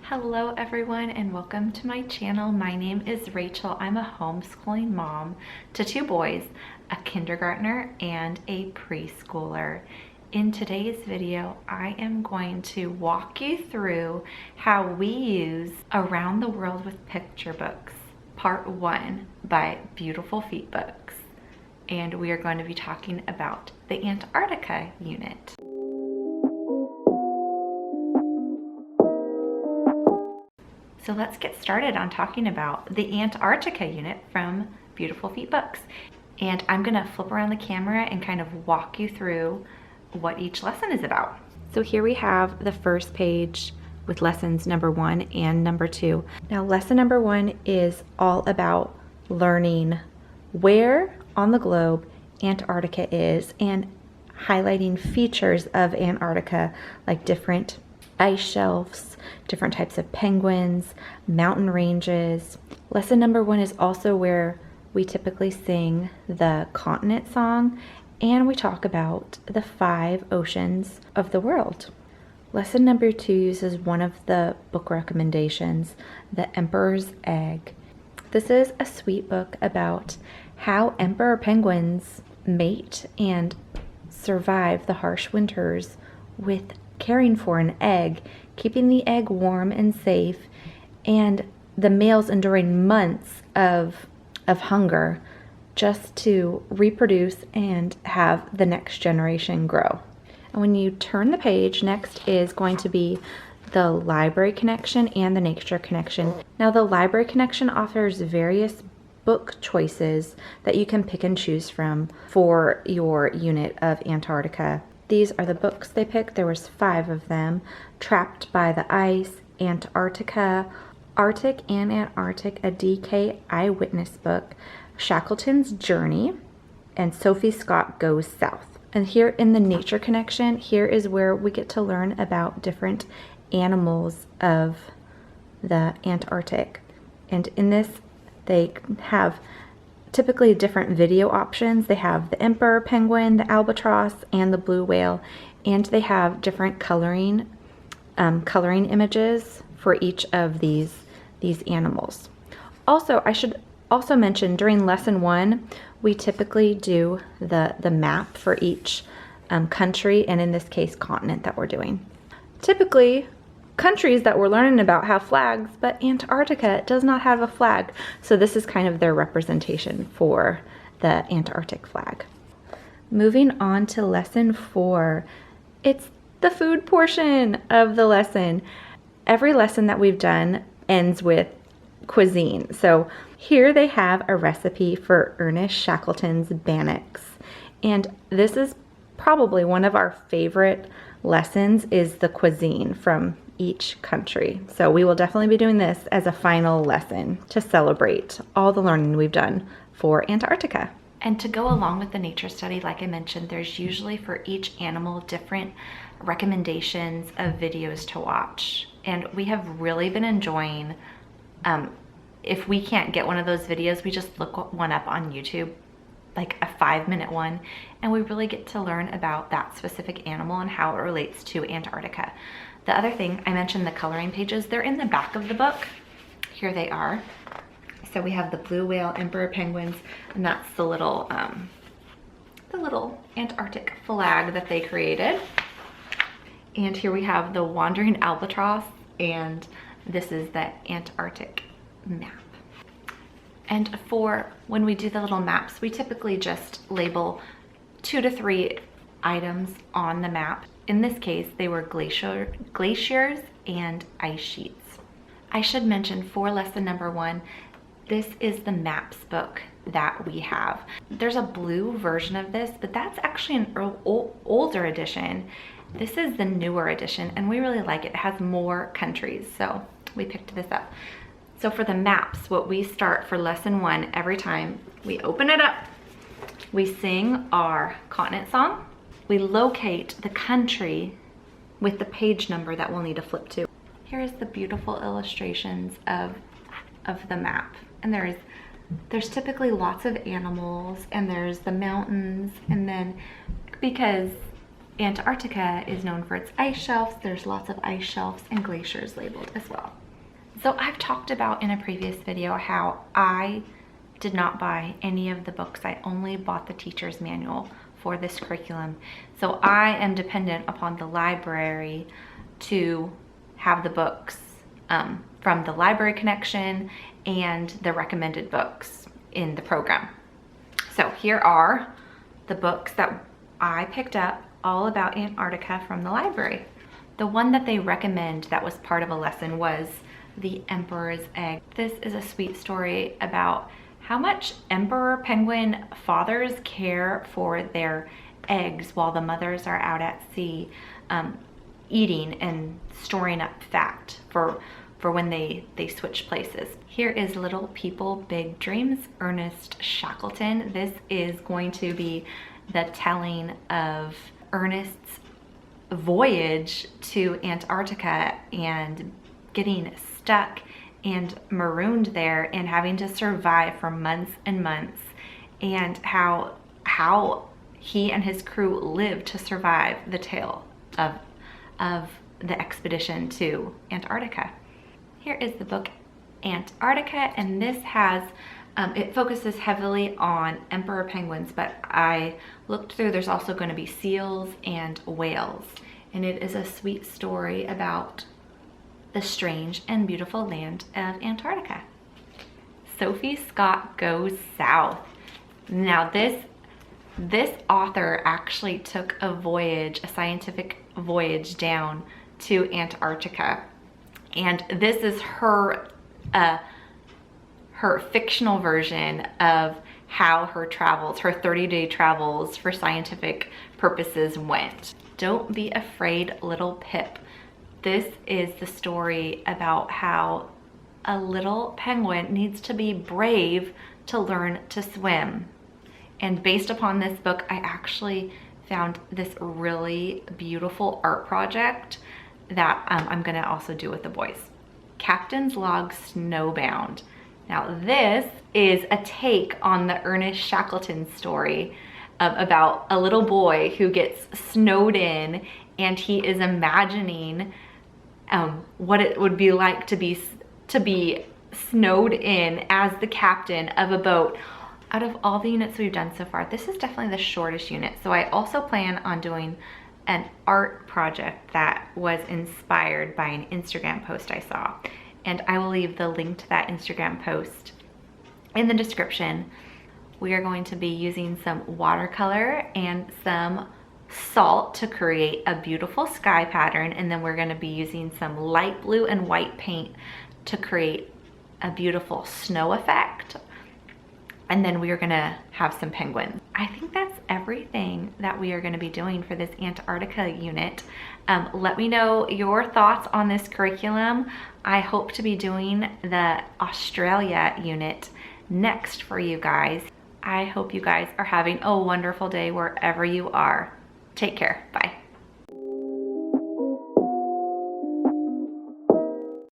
Hello everyone and welcome to my channel. My name is Rachel. I'm a homeschooling mom to two boys, a kindergartner and a preschooler. In today's video, I am going to walk you through how we use Around the World with Picture Books, Part 1 by Beautiful Feet Books. And we are going to be talking about the Antarctica Unit. So let's get started on talking about the Antarctica Unit from Beautiful Feet Books. And I'm gonna flip around the camera and kind of walk you through what each lesson is about. So here we have the first page with lessons number 1 and number 2. Now lesson number 1 is all about learning where on the globe Antarctica is and highlighting features of Antarctica, like different ice shelves, different types of penguins, mountain ranges. Lesson number 1 is also where we typically sing the continent song and we talk about the 5 oceans of the world. Lesson number 2 uses one of the book recommendations, The Emperor's Egg. This is a sweet book about how emperor penguins mate and survive the harsh winters with caring for an egg, keeping the egg warm and safe, and the males enduring months of hunger just to reproduce and have the next generation grow. And when you turn the page, next is going to be the library connection and the nature connection. Now the library connection offers various book choices that you can pick and choose from for your unit of Antarctica. These are the books they picked. There was 5 of them: Trapped by the Ice, Antarctica, Arctic and Antarctic, a DK Eyewitness book, Shackleton's Journey, and Sophie Scott Goes South. And here in the nature connection, here is where we get to learn about different animals of the Antarctic. And in this, they have typically different video options. They have the emperor penguin, the albatross, and the blue whale, and they have different coloring images for each of these animals. Also, I should also mention during lesson 1, we typically do the map for each country, and in this case, continent that we're doing. Typically, countries that we're learning about have flags, but Antarctica does not have a flag. So this is kind of their representation for the Antarctic flag. Moving on to lesson 4, it's the food portion of the lesson. Every lesson that we've done ends with cuisine. So here they have a recipe for Ernest Shackleton's bannocks. And this is probably one of our favorite lessons, is the cuisine from each country. So we will definitely be doing this as a final lesson to celebrate all the learning we've done for Antarctica. And to go along with the nature study, like I mentioned, there's usually for each animal different recommendations of videos to watch. And we have really been enjoying, if we can't get one of those videos, we just look one up on YouTube, like a 5-minute one, and we really get to learn about that specific animal and how it relates to Antarctica. The other thing, I mentioned the coloring pages. They're in the back of the book. Here they are. So we have the blue whale, emperor penguins, and that's the little Antarctic flag that they created. And here we have the wandering albatross, and this is the Antarctic map. And for when we do the little maps, we typically just label 2 to 3 items on the map. In this case, they were glaciers and ice sheets. I should mention for lesson number 1, this is the maps book that we have. There's a blue version of this, but that's actually an older edition. This is the newer edition, and we really like it. It has more countries, so we picked this up. So for the maps, what we start for lesson 1, every time we open it up, we sing our continent song. We locate the country with the page number that we'll need to flip to. Here is the beautiful illustrations of the map. And there's typically lots of animals, and there's the mountains, and then because Antarctica is known for its ice shelves. There's lots of ice shelves and glaciers labeled as well. So I've talked about in a previous video how I did not buy any of the books. I only bought the teacher's manual for this curriculum. So I am dependent upon the library to have the books from the library connection and the recommended books in the program. So here are the books that I picked up all about Antarctica from the library. The one that they recommend that was part of a lesson was The Emperor's Egg. This is a sweet story about how much emperor penguin fathers care for their eggs while the mothers are out at sea eating and storing up fat for when they switch places. Here is Little People, Big Dreams, Ernest Shackleton. This is going to be the telling of Ernest's voyage to Antarctica and getting stuck and marooned there and having to survive for months and months, and how he and his crew lived to survive the tale of the expedition to Antarctica. Here is the book Antarctica, and this has it focuses heavily on emperor penguins, but I looked through, there's also going to be seals and whales, and it is a sweet story about the strange and beautiful land of Antarctica. Sophie Scott Goes South. Now this author actually took a voyage, a scientific voyage down to Antarctica, and this is her fictional version of how her travels, her 30-day travels for scientific purposes went. Don't be afraid, little Pip. This is the story about how a little penguin needs to be brave to learn to swim. And based upon this book, I actually found this really beautiful art project that I'm gonna also do with the boys. Captain's Log Snowbound. Now this is a take on the Ernest Shackleton story about a little boy who gets snowed in, and he is imagining what it would be like to be snowed in as the captain of a boat. Out of all the units we've done so far, this is definitely the shortest unit. So I also plan on doing an art project that was inspired by an Instagram post I saw. And I will leave the link to that Instagram post in the description. We are going to be using some watercolor and some salt to create a beautiful sky pattern, and then we're going to be using some light blue and white paint to create a beautiful snow effect, and then we are going to have some penguins. I think that's everything that we are going to be doing for this Antarctica unit. Let me know your thoughts on this curriculum. I hope to be doing the Australia unit next for you guys. I hope you guys are having a wonderful day wherever you are. Take care. Bye.